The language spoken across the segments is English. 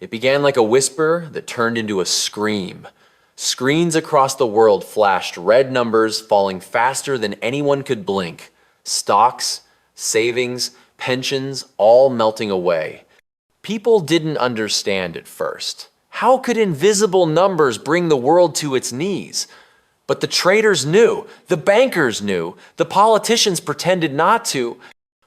It began like a whisper that turned into a scream. Screens across the world flashed red numbers falling faster than anyone could blink. Stocks, savings, pensions, all melting away. People didn't understand at first. How could invisible numbers bring the world to its knees? But the traders knew, the bankers knew, the politicians pretended not to.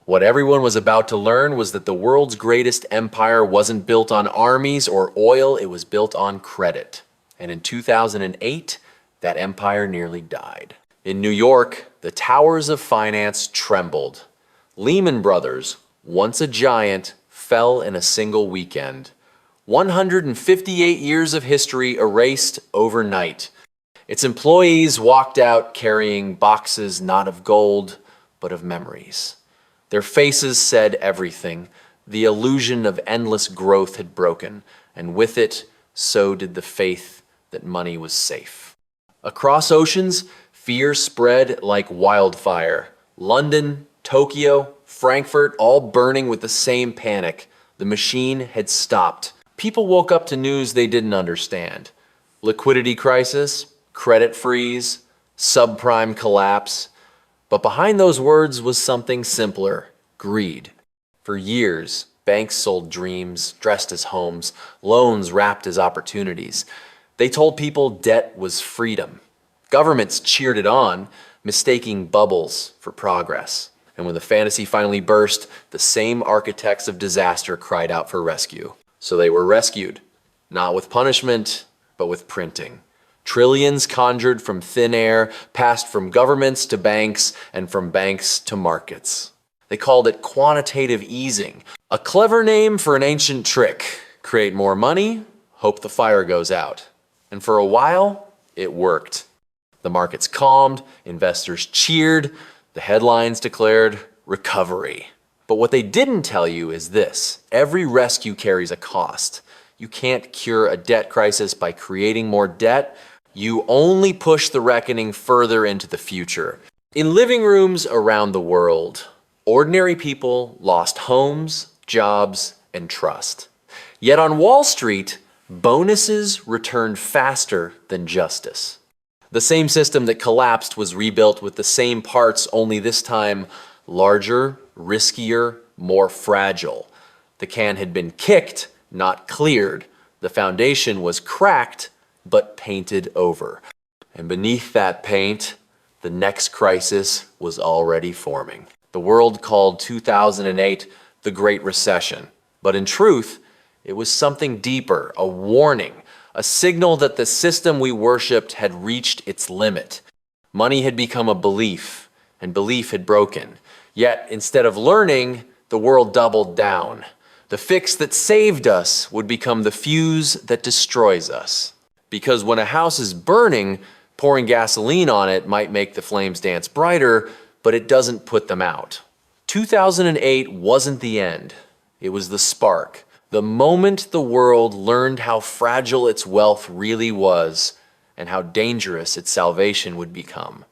What everyone was about to learn was that the world's greatest empire wasn't built on armies or oil, it was built on credit. And in 2008, that empire nearly died. In New York, the towers of finance trembled. Lehman Brothers, once a giant, fell in a single weekend. 158 years of history erased overnight. Its employees walked out carrying boxes not of gold, but of memories. Their faces said everything. The illusion of endless growth had broken, and with it, so did the faith that money was safe. Across oceans, fear spread like wildfire. London, Tokyo, Frankfurt, all burning with the same panic. The machine had stopped. People woke up to news they didn't understand. Liquidity crisis, credit freeze, subprime collapse. But behind those words was something simpler: greed. For years, banks sold dreams dressed as homes, loans wrapped as opportunities. They told people debt was freedom. Governments cheered it on, mistaking bubbles for progress. And when the fantasy finally burst, the same architects of disaster cried out for rescue. So they were rescued, not with punishment, but with printing. Trillions conjured from thin air, passed from governments to banks, and from banks to markets. They called it quantitative easing, a clever name for an ancient trick. Create more money, hope the fire goes out. And for a while, it worked. The markets calmed, investors cheered, the headlines declared recovery. But what they didn't tell you is this: every rescue carries a cost. You can't cure a debt crisis by creating more debt. You only push the reckoning further into the future. In living rooms around the world, ordinary people lost homes, jobs, and trust. Yet on Wall Street, bonuses returned faster than justice. The same system that collapsed was rebuilt with the same parts, only this time larger, riskier, more fragile. The can had been kicked, not cleared. The foundation was cracked, but painted over. And beneath that paint, the next crisis was already forming. The world called 2008 the Great Recession. But in truth, it was something deeper, a warning, a signal that the system we worshipped had reached its limit. Money had become a belief, and belief had broken. Yet, instead of learning, the world doubled down. The fix that saved us would become the fuse that destroys us. Because when a house is burning, pouring gasoline on it might make the flames dance brighter, but it doesn't put them out. 2008 wasn't the end. It was the spark. The moment the world learned how fragile its wealth really was and how dangerous its salvation would become.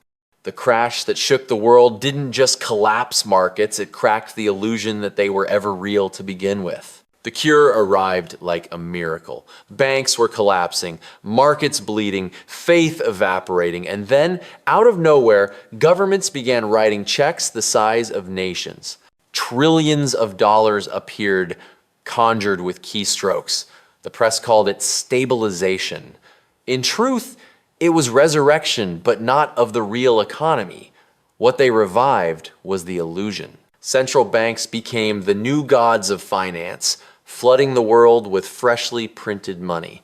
The crash that shook the world didn't just collapse markets, it cracked the illusion that they were ever real to begin with. The cure arrived like a miracle. Banks were collapsing, markets bleeding, faith evaporating, and then, out of nowhere, governments began writing checks the size of nations. Trillions of dollars appeared, conjured with keystrokes. The press called it stabilization. In truth, it was resurrection, but not of the real economy. What they revived was the illusion. Central banks became the new gods of finance, flooding the world with freshly printed money.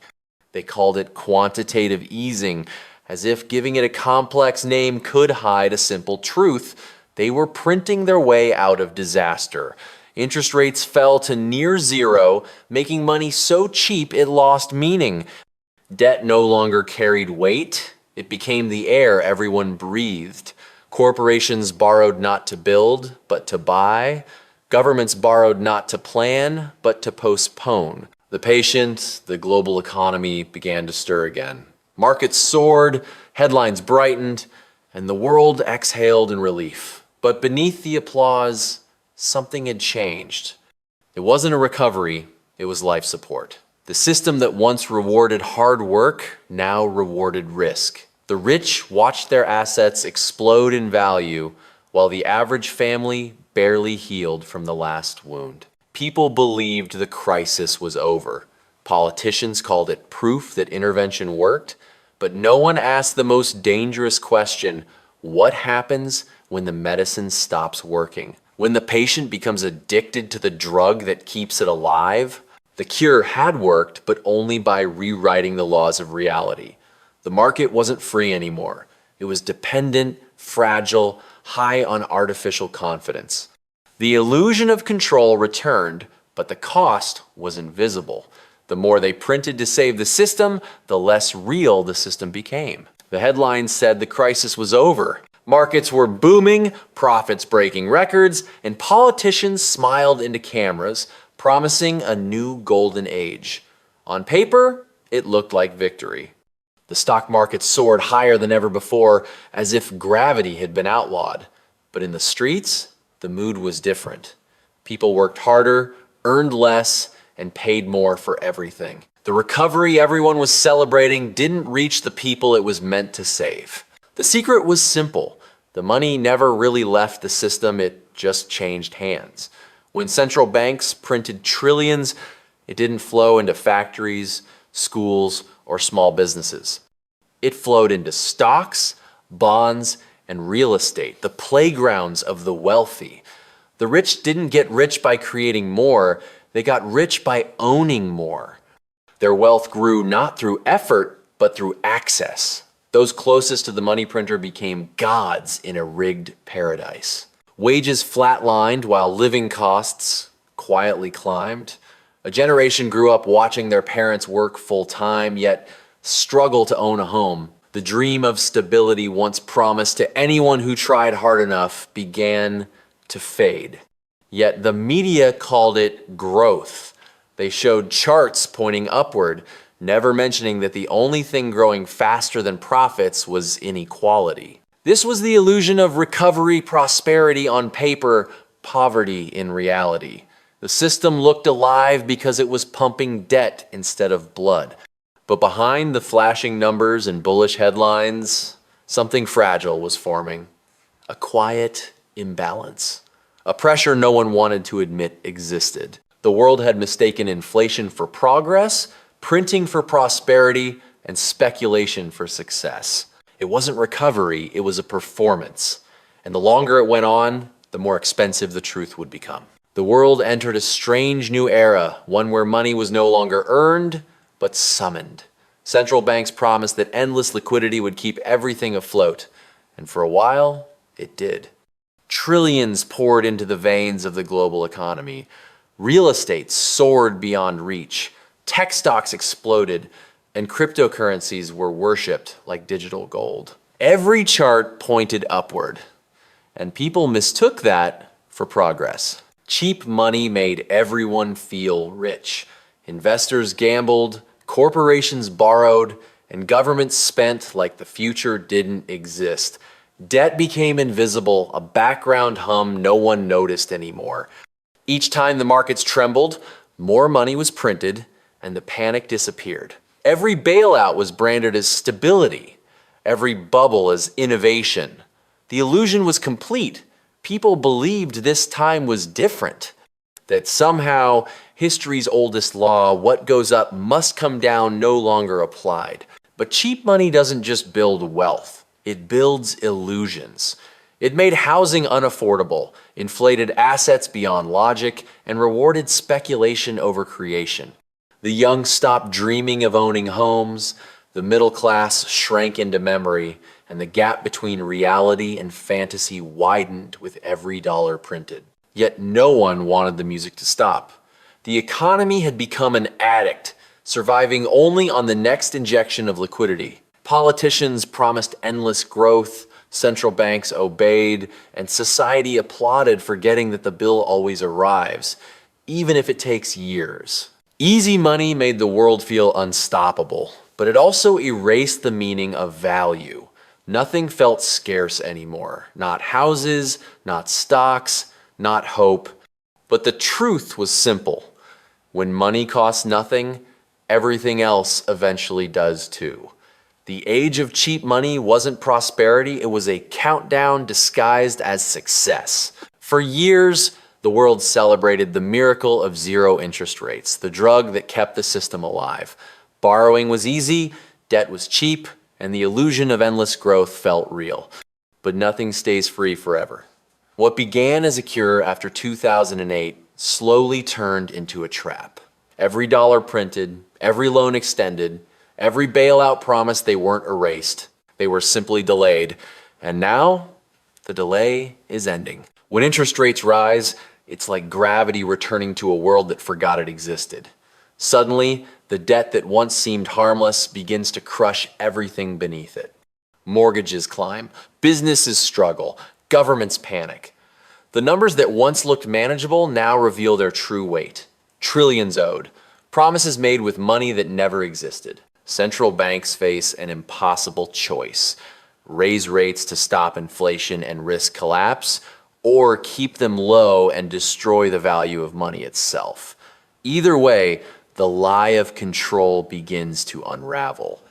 They called it quantitative easing, as if giving it a complex name could hide a simple truth. They were printing their way out of disaster. Interest rates fell to near zero, making money so cheap it lost meaning. Debt no longer carried weight. It became the air everyone breathed. Corporations borrowed not to build, but to buy. Governments borrowed not to plan, but to postpone. The patient, the global economy began to stir again. Markets soared, headlines brightened, and the world exhaled in relief. But beneath the applause, something had changed. It wasn't a recovery, it was life support. The system that once rewarded hard work now rewarded risk. The rich watched their assets explode in value while the average family barely healed from the last wound. People believed the crisis was over. Politicians called it proof that intervention worked, but no one asked the most dangerous question: what happens when the medicine stops working? When the patient becomes addicted to the drug that keeps it alive? The cure had worked, but only by rewriting the laws of reality. The market wasn't free anymore. It was dependent, fragile, high on artificial confidence. The illusion of control returned, but the cost was invisible. The more they printed to save the system, the less real the system became. The headlines said the crisis was over. Markets were booming, profits breaking records, and politicians smiled into cameras, promising a new golden age. On paper, it looked like victory. The stock market soared higher than ever before, as if gravity had been outlawed. But in the streets, the mood was different. People worked harder, earned less, and paid more for everything. The recovery everyone was celebrating didn't reach the people it was meant to save. The secret was simple. The money never really left the system, it just changed hands. When central banks printed trillions, it didn't flow into factories, schools, or small businesses. It flowed into stocks, bonds, and real estate, the playgrounds of the wealthy. The rich didn't get rich by creating more, they got rich by owning more. Their wealth grew not through effort, but through access. Those closest to the money printer became gods in a rigged paradise. Wages flatlined while living costs quietly climbed. A generation grew up watching their parents work full-time, yet struggle to own a home. The dream of stability once promised to anyone who tried hard enough began to fade. Yet the media called it growth. They showed charts pointing upward, never mentioning that the only thing growing faster than profits was inequality. This was the illusion of recovery, prosperity on paper, poverty in reality. The system looked alive because it was pumping debt instead of blood. But behind the flashing numbers and bullish headlines, something fragile was forming. A quiet imbalance. A pressure no one wanted to admit existed. The world had mistaken inflation for progress, printing for prosperity, and speculation for success. It wasn't recovery, it was a performance. And the longer it went on, the more expensive the truth would become. The world entered a strange new era, one where money was no longer earned, but summoned. Central banks promised that endless liquidity would keep everything afloat. And for a while, it did. Trillions poured into the veins of the global economy. Real estate soared beyond reach. Tech stocks exploded, and cryptocurrencies were worshipped like digital gold. Every chart pointed upward, and people mistook that for progress. Cheap money made everyone feel rich. Investors gambled, corporations borrowed, and governments spent like the future didn't exist. Debt became invisible, a background hum no one noticed anymore. Each time the markets trembled, more money was printed, and the panic disappeared. Every bailout was branded as stability, every bubble as innovation. The illusion was complete. People believed this time was different, that somehow history's oldest law, what goes up must come down, no longer applied. But cheap money doesn't just build wealth, it builds illusions. It made housing unaffordable, inflated assets beyond logic, and rewarded speculation over creation. The young stopped dreaming of owning homes, the middle class shrank into memory, and the gap between reality and fantasy widened with every dollar printed. Yet no one wanted the music to stop. The economy had become an addict, surviving only on the next injection of liquidity. Politicians promised endless growth, central banks obeyed, and society applauded, forgetting that the bill always arrives, even if it takes years. Easy money made the world feel unstoppable, but it also erased the meaning of value. Nothing felt scarce anymore. Not houses, not stocks, not hope. But the truth was simple. When money costs nothing, everything else eventually does too. The age of cheap money wasn't prosperity, it was a countdown disguised as success. For years, the world celebrated the miracle of zero interest rates, the drug that kept the system alive. Borrowing was easy, debt was cheap, and the illusion of endless growth felt real. But nothing stays free forever. What began as a cure after 2008 slowly turned into a trap. Every dollar printed, every loan extended, every bailout promised they weren't erased. They were simply delayed. And now, the delay is ending. When interest rates rise, it's like gravity returning to a world that forgot it existed. Suddenly, the debt that once seemed harmless begins to crush everything beneath it. Mortgages climb, businesses struggle, governments panic. The numbers that once looked manageable now reveal their true weight. Trillions owed, promises made with money that never existed. Central banks face an impossible choice: raise rates to stop inflation and risk collapse, or keep them low and destroy the value of money itself. Either way, the lie of control begins to unravel.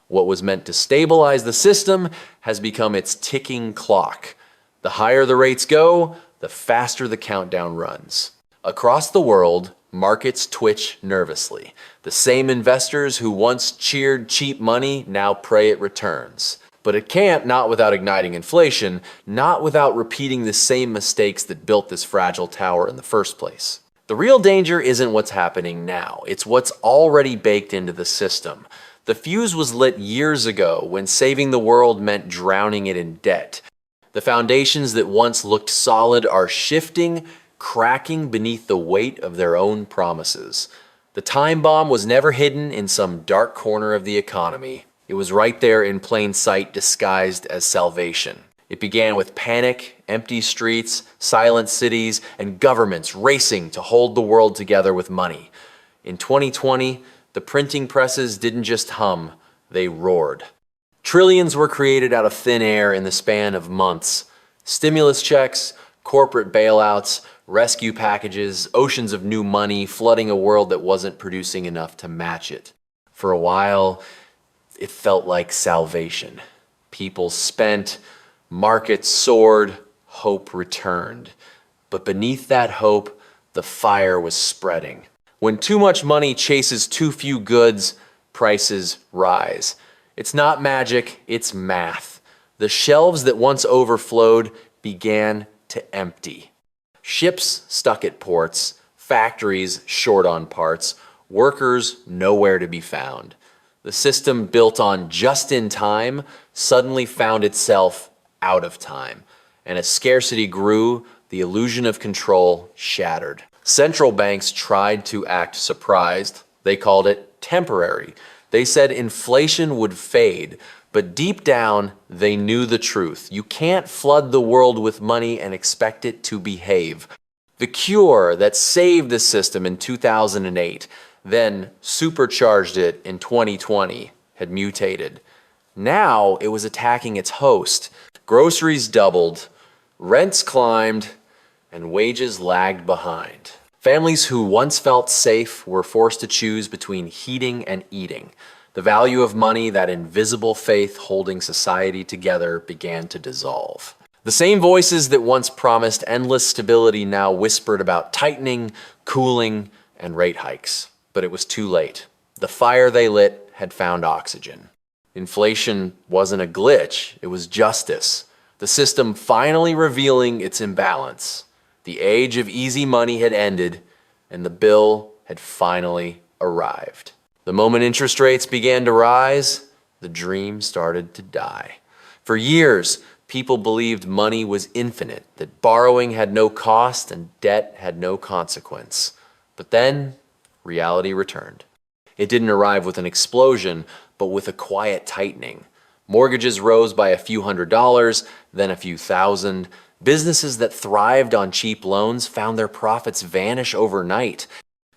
What was meant to stabilize the system has become its ticking clock. The higher the rates go, the faster the countdown runs. Across the world, markets twitch nervously. The same investors who once cheered cheap money now pray it returns. But it can't, not without igniting inflation, not without repeating the same mistakes that built this fragile tower in the first place. The real danger isn't what's happening now, it's what's already baked into the system. The fuse was lit years ago when saving the world meant drowning it in debt. The foundations that once looked solid are shifting, cracking beneath the weight of their own promises. The time bomb was never hidden in some dark corner of the economy. It was right there in plain sight, disguised as salvation. It began with panic, empty streets, silent cities, and governments racing to hold the world together with money. In 2020, the printing presses didn't just hum, they roared. Trillions were created out of thin air in the span of months. Stimulus checks, corporate bailouts, rescue packages, oceans of new money flooding a world that wasn't producing enough to match it. For a while, it felt like salvation. People spent, markets soared, hope returned. But beneath that hope, the fire was spreading. When too much money chases too few goods, prices rise. It's not magic, it's math. The shelves that once overflowed began to empty. Ships stuck at ports, factories short on parts, workers nowhere to be found. The system built on just in time suddenly found itself out of time. And as scarcity grew, the illusion of control shattered. Central banks tried to act surprised. They called it temporary. They said inflation would fade, but deep down, they knew the truth. You can't flood the world with money and expect it to behave. The cure that saved the system in 2008, then supercharged it in 2020, had mutated. Now it was attacking its host. Groceries doubled, rents climbed, and wages lagged behind. Families who once felt safe were forced to choose between heating and eating. The value of money, that invisible faith holding society together, began to dissolve. The same voices that once promised endless stability now whispered about tightening, cooling, and rate hikes. But it was too late. The fire they lit had found oxygen. Inflation wasn't a glitch, it was justice. The system finally revealing its imbalance. The age of easy money had ended, and the bill had finally arrived. The moment interest rates began to rise, the dream started to die. For years, people believed money was infinite, that borrowing had no cost and debt had no consequence. But then, reality returned. It didn't arrive with an explosion, but with a quiet tightening. Mortgages rose by a few $100s, then a few thousand. Businesses that thrived on cheap loans found their profits vanish overnight.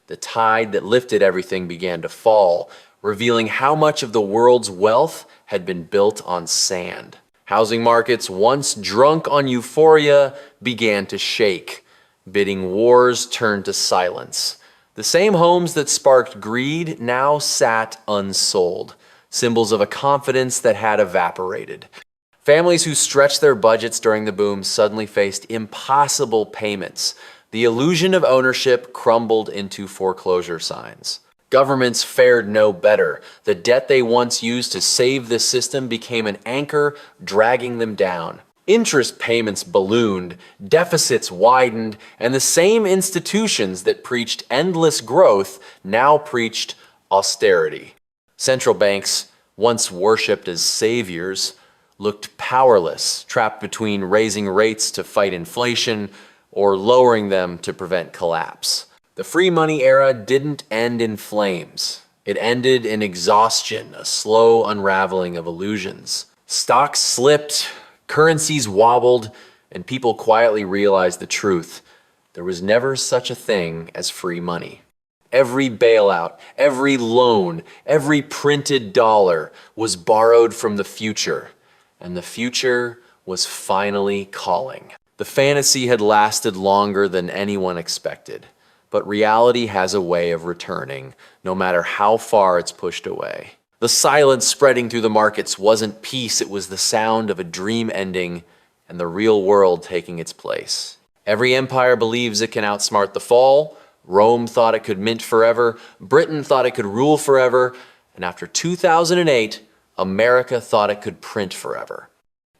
The tide that lifted everything began to fall, revealing how much of the world's wealth had been built on sand. Housing markets, once drunk on euphoria, began to shake. Bidding wars turned to silence. The same homes that sparked greed now sat unsold, symbols of a confidence that had evaporated. Families who stretched their budgets during the boom suddenly faced impossible payments. The illusion of ownership crumbled into foreclosure signs. Governments fared no better. The debt they once used to save the system became an anchor dragging them down. Interest payments ballooned, deficits widened, and the same institutions that preached endless growth now preached austerity. Central banks, once worshipped as saviors, looked powerless, trapped between raising rates to fight inflation or lowering them to prevent collapse. The free money era didn't end in flames. It ended in exhaustion, a slow unraveling of illusions. Stocks slipped, currencies wobbled, and people quietly realized the truth. There was never such a thing as free money. Every bailout, every loan, every printed dollar was borrowed from the future, and the future was finally calling. The fantasy had lasted longer than anyone expected, but reality has a way of returning, no matter how far it's pushed away. The silence spreading through the markets wasn't peace, it was the sound of a dream ending and the real world taking its place. Every empire believes it can outsmart the fall. Rome thought it could mint forever, Britain thought it could rule forever, and after 2008, America thought it could print forever.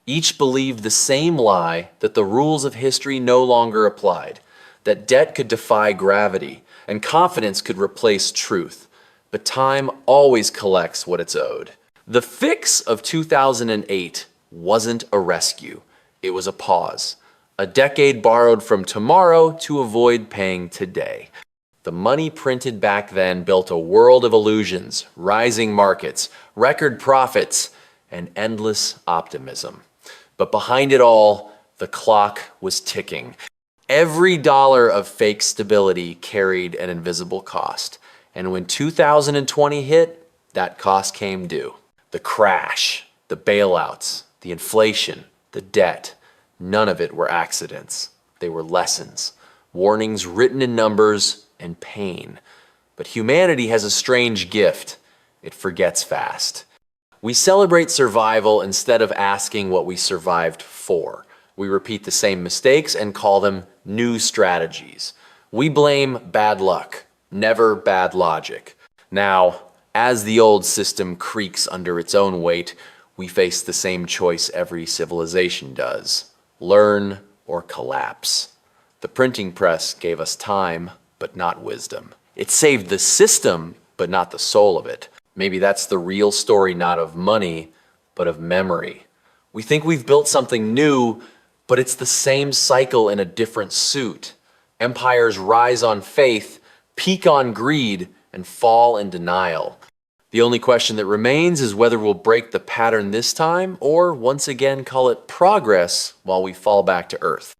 Each believed the same lie, that the rules of history no longer applied, that debt could defy gravity, and confidence could replace truth. But time always collects what it's owed. The fix of 2008 wasn't a rescue, it was a pause. A decade borrowed from tomorrow to avoid paying today. The money printed back then built a world of illusions, rising markets, record profits, and endless optimism. But behind it all, the clock was ticking. Every dollar of fake stability carried an invisible cost. And when 2020 hit, that cost came due. The crash, the bailouts, the inflation, the debt, none of it were accidents. They were lessons, warnings written in numbers and pain. But humanity has a strange gift. It forgets fast. We celebrate survival instead of asking what we survived for. We repeat the same mistakes and call them new strategies. We blame bad luck, never bad logic. Now, as the old system creaks under its own weight, we face the same choice every civilization does: learn or collapse. The printing press gave us time, but not wisdom. It saved the system, but not the soul of it. Maybe that's the real story, not of money, but of memory. We think we've built something new, but it's the same cycle in a different suit. Empires rise on faith, peak on greed, and fall in denial. The only question that remains is whether we'll break the pattern this time or once again call it progress while we fall back to earth.